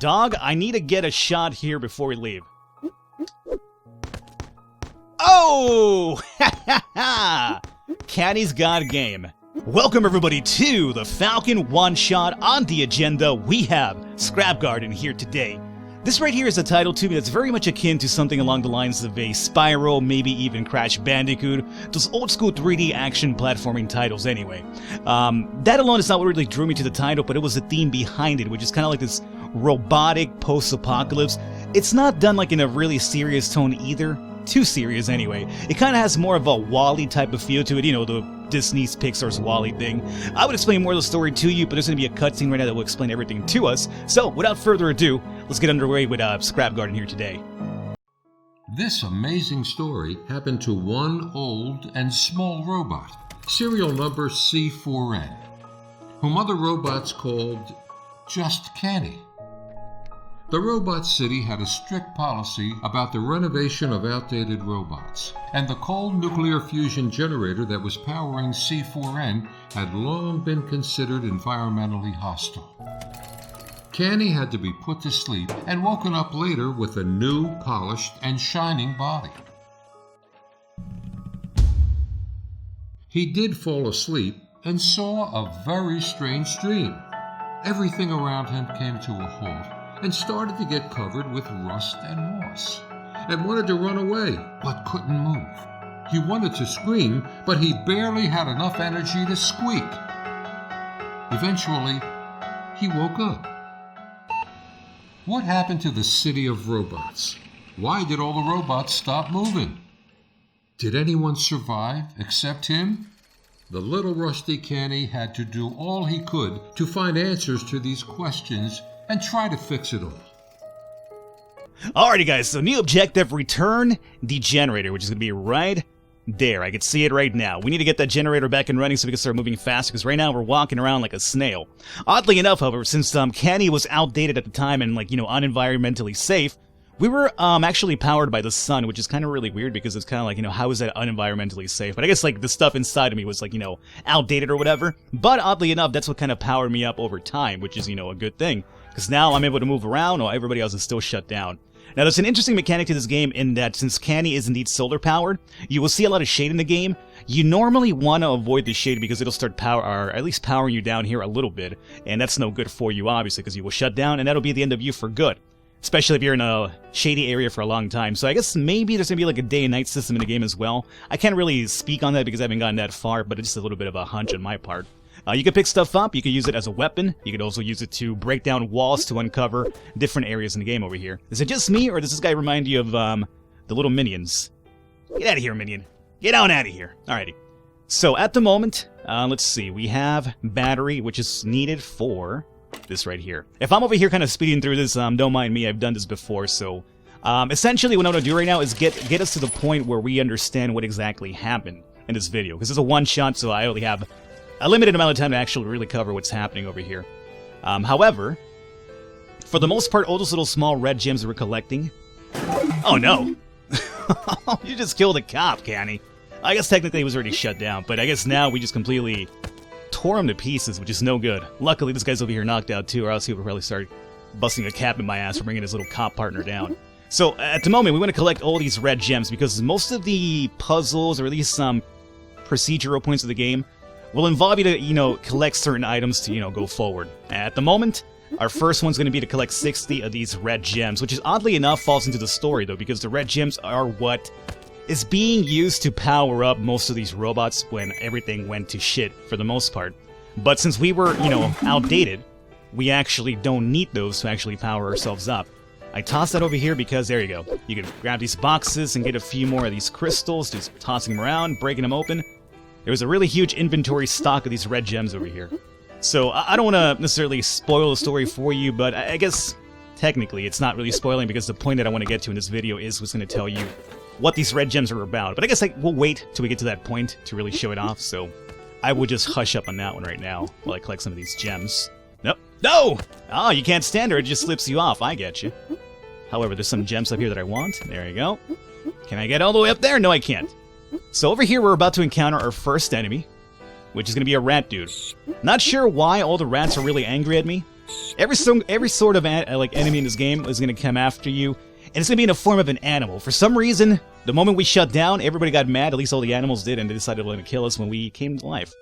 Dog, I need to get a shot here before we leave. Oh! Ha ha ha! Canny's got game. Welcome everybody to the Falcon one-shot. On the agenda, we have Scrap Garden here today. This right here is a title to me that's very much akin to something along the lines of a Spyro, maybe even Crash Bandicoot, those old school 3D action platforming titles anyway. That alone is not what really drew me to the title, but it was the theme behind it, which is kind of like this robotic post-apocalypse. It's not done like in a really serious tone either. Too serious anyway. It kind of has more of a WALL-E type of feel to it, you know, the Disney's Pixar's WALL-E thing. I would explain more of the story to you, but there's going to be a cutscene right now that will explain everything to us. So, without further ado, let's get underway with Scrap Garden here today. This amazing story happened to one old and small robot, serial number C4N, whom other robots called just Canny. The robot city had a strict policy about the renovation of outdated robots, and the cold nuclear fusion generator that was powering C4N had long been considered environmentally hostile. Canny had to be put to sleep and woken up later with a new, polished, and shining body. He did fall asleep and saw a very strange dream. Everything around him came to a halt and started to get covered with rust and moss, and wanted to run away, but couldn't move. He wanted to scream, but he barely had enough energy to squeak. Eventually, he woke up. What happened to the city of robots? Why did all the robots stop moving? Did anyone survive except him? The little rusty Canny had to do all he could to find answers to these questions and try to fix it all. Alrighty guys, so new objective, return the generator, which is going to be right there. I can see it right now. We need to get that generator back and running so we can start moving faster, because right now we're walking around like a snail. Oddly enough, however, since Canny was outdated at the time and like, you know, unenvironmentally safe, we were actually powered by the sun, which is kind of really weird because it's kind of like, you know, how is that unenvironmentally safe? But I guess like the stuff inside of me was like, you know, outdated or whatever. But oddly enough, that's what kind of powered me up over time, which is, you know, a good thing. Because now I'm able to move around while everybody else is still shut down. Now there's an interesting mechanic to this game in that since Canny is indeed solar powered, you will see a lot of shade in the game. You normally want to avoid the shade because it'll start or at least powering you down here a little bit. And that's no good for you obviously because you will shut down and that'll be the end of you for good. Especially if you're in a shady area for a long time. So I guess maybe there's going to be like a day and night system in the game as well. I can't really speak on that because I haven't gotten that far, but it's just a little bit of a hunch on my part. You can pick stuff up, you can use it as a weapon, you can also use it to break down walls to uncover different areas in the game over here. Is it just me, or does this guy remind you of the little minions? Get out of here, minion. Get on out of here. Alrighty. So at the moment, let's see, we have battery, which is needed for this right here. If I'm over here kind of speeding through this, don't mind me, I've done this before, so essentially what I'm going to do right now is get us to the point where we understand what exactly happened in this video, because it's a one-shot, so I only have a limited amount of time to actually really cover what's happening over here. However, for the most part, all those little small red gems that we're collecting... Oh no! You just killed a cop, Canny. I guess technically he was already shut down, but I guess now we just completely tore him to pieces, which is no good. Luckily, this guy's over here knocked out too, or else he would probably start busting a cap in my ass for bringing his little cop partner down. So, at the moment, we want to collect all these red gems, because most of the puzzles, or at least some procedural points of the game, will involve you to, you know, collect certain items to, you know, go forward. At the moment, our first one's going to be to collect 60 of these red gems, which is oddly enough falls into the story, though, because the red gems are what is being used to power up most of these robots when everything went to shit, for the most part. But since we were, you know, outdated, we actually don't need those to actually power ourselves up. I tossed that over here because, there you go. You can grab these boxes and get a few more of these crystals, just tossing them around, breaking them open. There was a really huge inventory stock of these red gems over here. So I don't want to necessarily spoil the story for you, but I guess technically it's not really spoiling because the point that I want to get to in this video is what's going to tell you what these red gems are about. But I guess we'll wait till we get to that point to really show it off, so I will just hush up on that one right now while I collect some of these gems. Nope. No! Oh, you can't stand her, it just slips you off, I get you. However, there's some gems up here that I want. There you go. Can I get all the way up there? No, I can't. So over here, we're about to encounter our first enemy, which is going to be a rat dude. Not sure why all the rats are really angry at me. Every sort of like enemy in this game is going to come after you, and it's going to be in the form of an animal. For some reason, the moment we shut down, everybody got mad, at least all the animals did, and they decided to kill us when we came to life.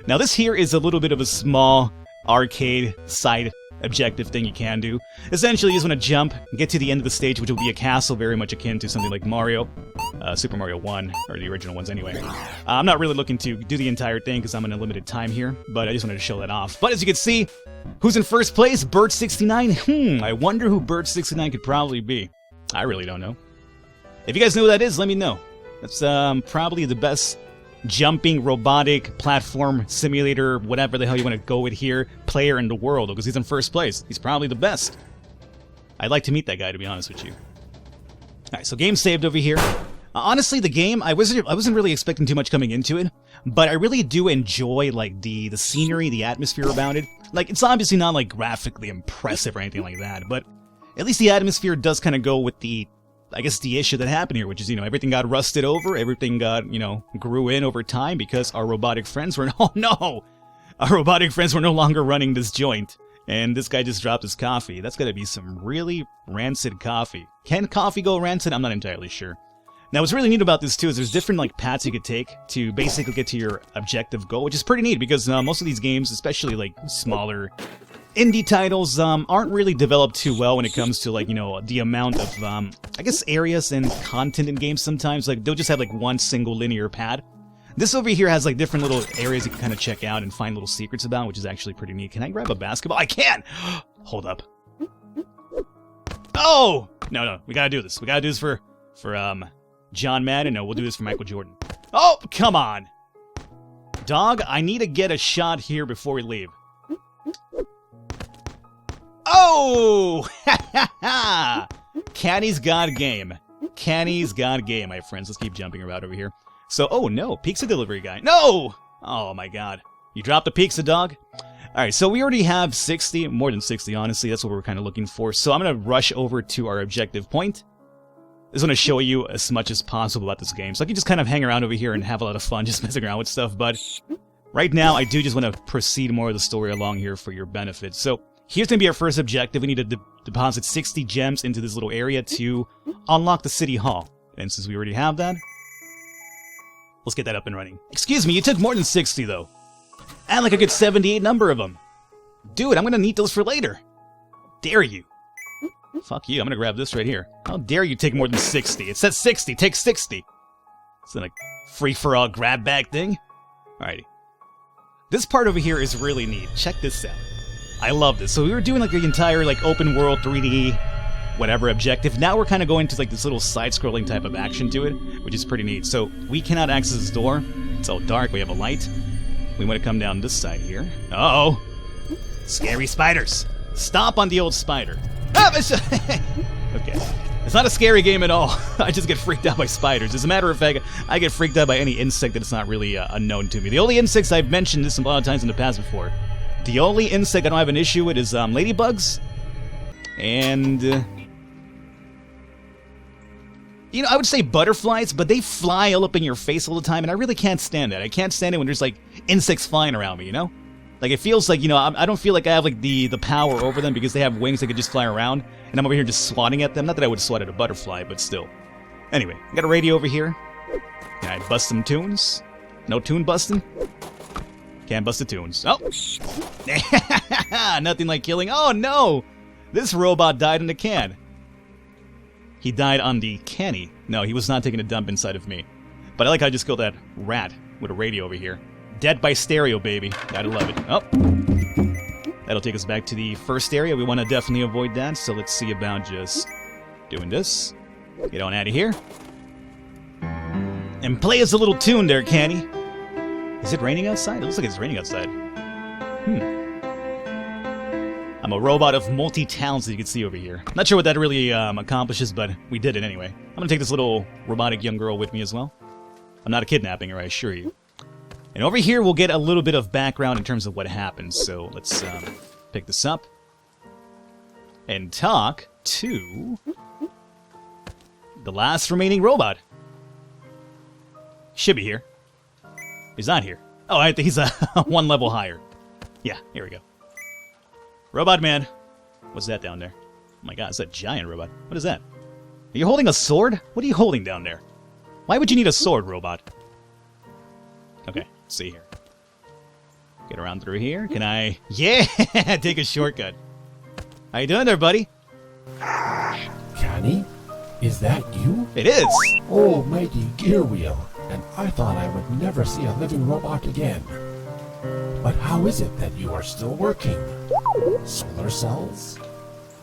Now this here is a little bit of a small arcade side objective thing you can do. Essentially, you just want to jump, get to the end of the stage, which will be a castle very much akin to something like Mario, Super Mario 1, or the original ones anyway. I'm not really looking to do the entire thing because I'm in a limited time here, but I just wanted to show that off. But as you can see, who's in first place? Bird69? I wonder who Bird69 could probably be. I really don't know. If you guys know who that is, let me know. That's probably the best jumping, robotic, platform, simulator, whatever the hell you want to go with here, player in the world, because he's in first place. He's probably the best. I'd like to meet that guy, to be honest with you. Alright, so game saved over here. Honestly, the game, I wasn't really expecting too much coming into it, but I really do enjoy, like, the scenery, the atmosphere about it. Like, it's obviously not, like, graphically impressive or anything like that, but at least the atmosphere does kind of go with the, I guess, the issue that happened here, which is, everything got rusted over, everything got, grew in over time because our robotic friends were, oh no! Our robotic friends were no longer running this joint, and this guy just dropped his coffee. That's gotta be some really rancid coffee. Can coffee go rancid? I'm not entirely sure. Now, what's really neat about this, too, is there's different, like, paths you could take to basically get to your objective goal, which is pretty neat, because most of these games, especially, like, smaller indie titles, aren't really developed too well when it comes to, like, the amount of, I guess, areas and content in games sometimes. Like, they'll just have, like, one single linear pad. This over here has, like, different little areas you can kind of check out and find little secrets about, which is actually pretty neat. Can I grab a basketball? I can! Hold up. Oh! No, we gotta do this. We gotta do this for John Madden. No, we'll do this for Michael Jordan. Oh, come on! Dog, I need to get a shot here before we leave. Oh! Ha ha ha! Canny's got game. Canny's got game, my friends. Let's keep jumping around over here. So, oh no, pizza delivery guy. No! Oh my god. You dropped the pizza, dog? Alright, so we already have 60, more than 60, honestly. That's what we're kind of looking for. So I'm going to rush over to our objective point. I just want to show you as much as possible about this game. So I can just kind of hang around over here and have a lot of fun just messing around with stuff. But right now, I do just want to proceed more of the story along here for your benefit. So here's going to be our first objective. We need to deposit 60 gems into this little area to unlock the city hall. And since we already have that, let's get that up and running. Excuse me, you took more than 60, though. Add like a good 78 number of them. Dude, I'm going to need those for later. Dare you. Fuck you, I'm going to grab this right here. How dare you take more than 60? It says 60, take 60. It's not a free-for-all grab bag thing. Alrighty. This part over here is really neat. Check this out. I love this. So we were doing like the entire like open world 3D whatever objective. Now we're kind of going to like this little side-scrolling type of action to it, which is pretty neat. So we cannot access this door. It's all dark. We have a light. We want to come down this side here. Uh-oh. Scary spiders. Stomp on the old spider. Ah, okay. It's not a scary game at all. I just get freaked out by spiders. As a matter of fact, I get freaked out by any insect that's not really unknown to me. The only insects I've mentioned this a lot of times in the past before. The only insect I don't have an issue with is ladybugs. And you know, I would say butterflies, but they fly all up in your face all the time, and I really can't stand that. I can't stand it when there's like insects flying around me, you know? Like, it feels like, you know, I don't feel like I have, like, the power over them because they have wings that could just fly around, and I'm over here just swatting at them. Not that I would swat at a butterfly, but still. Anyway, got a radio over here. Can I bust some tunes? No tune busting? Can't bust the tunes. Oh! Nothing like killing. Oh, no! This robot died in a can. He died on the Canny. No, he was not taking a dump inside of me. But I like how I just killed that rat with a radio over here. Dead by stereo, baby. Gotta love it. Oh. That'll take us back to the first area. We want to definitely avoid that, so let's see about just doing this. Get on out of here. And play us a little tune there, Canny. Is it raining outside? It looks like it's raining outside. I'm a robot of multi-talents that you can see over here. Not sure what that really accomplishes, but we did it anyway. I'm gonna take this little robotic young girl with me as well. I'm not kidnapping her, I assure you. And over here, we'll get a little bit of background in terms of what happens. So let's pick this up and talk to the last remaining robot. Should be here. He's not here. Oh, I think he's one level higher. Yeah, here we go. Robot man. What's that down there? Oh my god, it's a giant robot. What is that? Are you holding a sword? What are you holding down there? Why would you need a sword, robot? Okay, let's see here. Get around through here. Can I... Yeah! Take a shortcut. How you doing there, buddy? Canny? Is that you? It is! Oh, mighty gear wheel. And I thought I would never see a living robot again. But how is it that you are still working? Solar cells?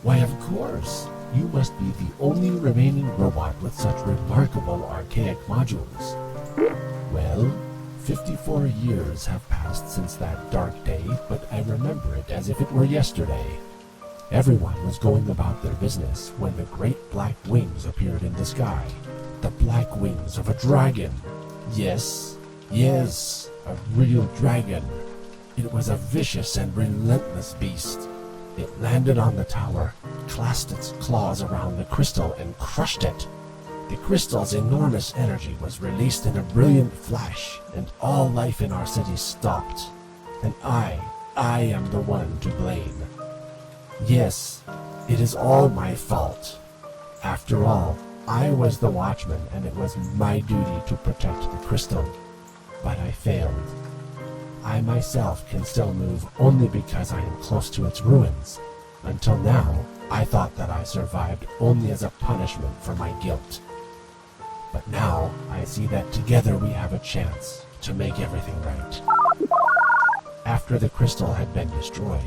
Why, of course. You must be the only remaining robot with such remarkable archaic modules. Well, 54 years have passed since that dark day, but I remember it as if it were yesterday. Everyone was going about their business when the great black wings appeared in the sky. The black wings of a dragon. Yes, a real dragon. It was a vicious and relentless beast. It landed on the tower, clasped its claws around the crystal, and crushed it. The crystal's enormous energy was released in a brilliant flash, and all life in our city stopped. And I am the one to blame. Yes, it is all my fault. After all, I was the watchman, and it was my duty to protect the crystal. But I failed. I myself can still move only because I am close to its ruins. Until now, I thought that I survived only as a punishment for my guilt. But now, I see that together we have a chance to make everything right. After the crystal had been destroyed,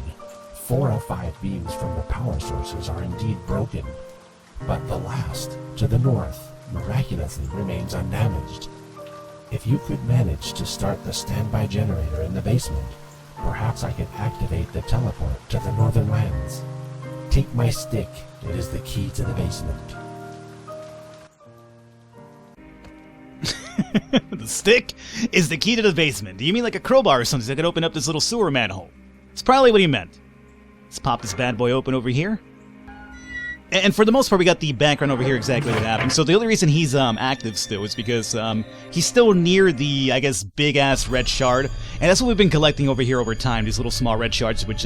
4 of 5 beams from the power sources are indeed broken. But the last, to the north, miraculously remains undamaged. If you could manage to start the standby generator in the basement, perhaps I could activate the teleport to the northern lands. Take my stick, it is the key to the basement. The stick is the key to the basement. Do you mean like a crowbar or something that could open up this little sewer manhole? It's probably what he meant. Let's pop this bad boy open over here. And for the most part, we got the background over here exactly what happened. So the only reason he's active still is because he's still near the, I guess, big-ass red shard. And that's what we've been collecting over here over time, these little small red shards, which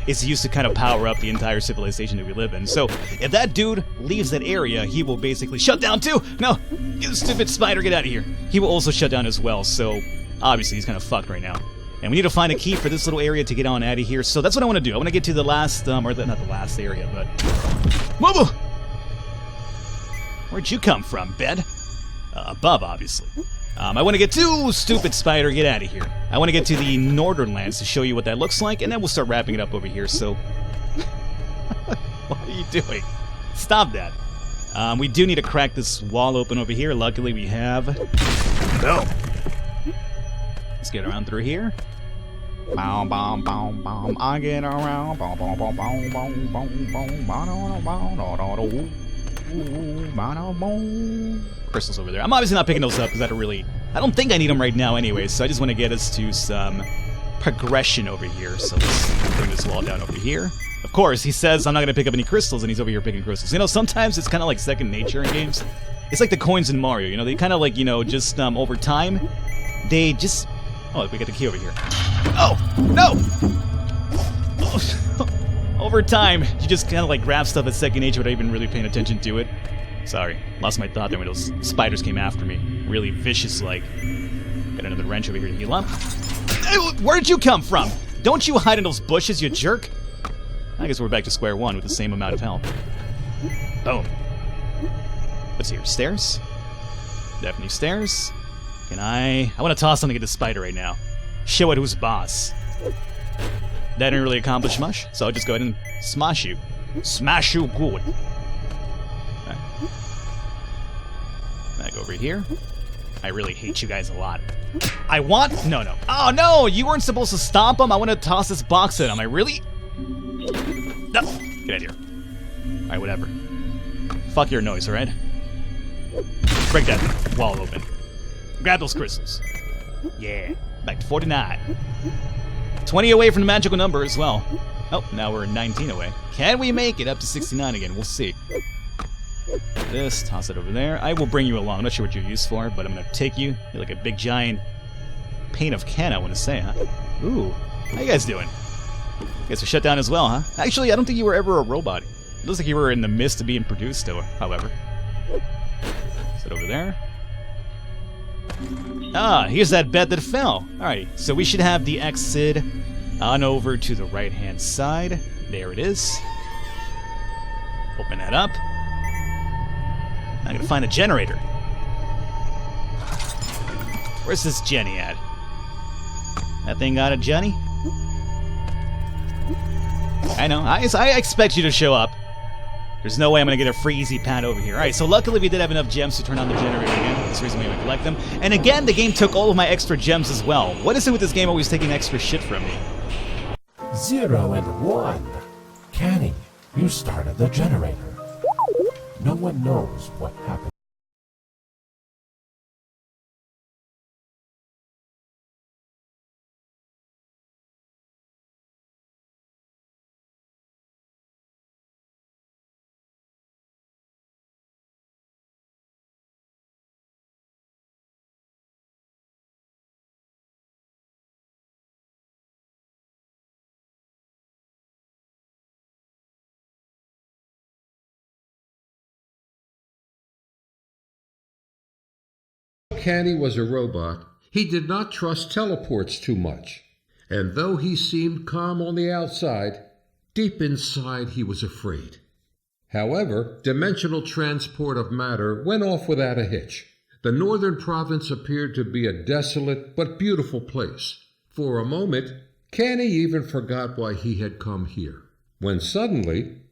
is used to kind of power up the entire civilization that we live in. So if that dude leaves that area, he will basically shut down too. No, you stupid spider, get out of here. He will also shut down as well, so obviously he's kind of fucked right now. And we need to find a key for this little area to get on out of here. So that's what I want to do. I want to get to the last, or not the last area, but... Whoa! Where'd you come from, bed? Above, obviously. I want to get to... Stupid spider, get out of here. I want to get to the northern lands to show you what that looks like, and then we'll start wrapping it up over here, so... What are you doing? Stop that. We do need to crack this wall open over here. Luckily, we have... Boom! Let's get around through here. Boom, boom, boom, boom. I get around. Boom, boom, boom, boom, boom, boom, boom. Crystals over there. I'm obviously not picking those up because I don't think I need them right now anyway, so I just want to get us to some progression over here. So let's bring this wall down over here. Of course, he says I'm not going to pick up any crystals, and he's over here picking crystals. You know, sometimes it's kind of like second nature in games. It's like the coins in Mario, you know? They kind of like, you know, just over time, they just... Oh, we got the key over here. Oh, no! Oh. Over time, you just kind of like grab stuff as second nature without even really paying attention to it. Sorry, lost my thought there when those spiders came after me. Really vicious-like. Got another wrench over here to heal up. Where'd you come from? Don't you hide in those bushes, you jerk! I guess we're back to square one with the same amount of health. Boom. What's here? Stairs? Definitely stairs. Can I want to toss something at the spider right now. Show it who's boss. That didn't really accomplish much, so I'll just go ahead and smash you. Smash you good. Right. Back over here. I really hate you guys a lot. No. Oh no, you weren't supposed to stomp him. I want to toss this box at him. I really? No, get out of here. Alright, whatever. Fuck your noise, alright? Break that wall open. Grab those crystals. Yeah, back to 49. 20 away from the magical number as well. Oh, now we're 19 away. Can we make it up to 69 again? We'll see. This, toss it over there. I will bring you along. I'm not sure what you're used for, but I'm going to take you. You're like a big giant pane of Canny, I want to say, huh? Ooh, how you guys doing? Guess you're shut down as well, huh? Actually, I don't think you were ever a robot. It looks like you were in the midst of being produced still, however. Sit over there. Ah, here's that bed that fell. Alright, so we should have the exit on over to the right-hand side. There it is. Open that up. I'm gonna find a generator. Where's this Jenny at? That thing got a Jenny? I know. I expect you to show up. There's no way I'm going to get a free easy pad over here. Alright, so luckily we did have enough gems to turn on the generator again. That's the reason we collect them. And again, the game took all of my extra gems as well. What is it with this game always taking extra shit from me? 0 and 1. Canny, you started the generator. No one knows what happened. Canny was a robot, he did not trust teleports too much. And though he seemed calm on the outside, deep inside he was afraid. However, dimensional transport of matter went off without a hitch. The northern province appeared to be a desolate but beautiful place. For a moment, Canny even forgot why he had come here. When suddenly...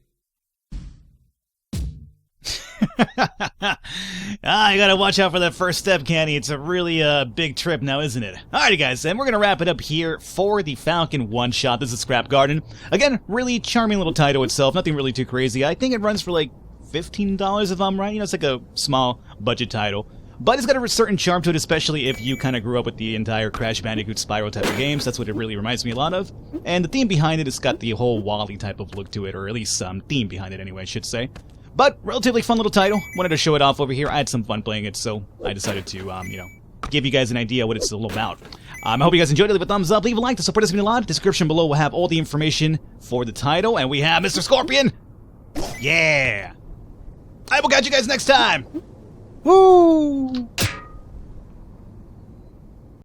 You gotta watch out for that first step, Canny. It's a really big trip now, isn't it? Alrighty, guys, and we're gonna wrap it up here for the Falcon one-shot. This is Scrap Garden. Again, really charming little title itself. Nothing really too crazy. I think it runs for like $15 if I'm right. You know, it's like a small budget title. But it's got a certain charm to it, especially if you kind of grew up with the entire Crash Bandicoot Spyro type of games. That's what it really reminds me a lot of. And the theme behind it has got the whole Wall-E type of look to it, or at least some theme behind it anyway, I should say. But, relatively fun little title. Wanted to show it off over here. I had some fun playing it, so I decided to, give you guys an idea what it's all about. I hope you guys enjoyed it. Leave a thumbs up, leave a like to support us a lot. Description below will have all the information for the title. And we have Mr. Scorpion! Yeah! I will catch you guys next time! Woo!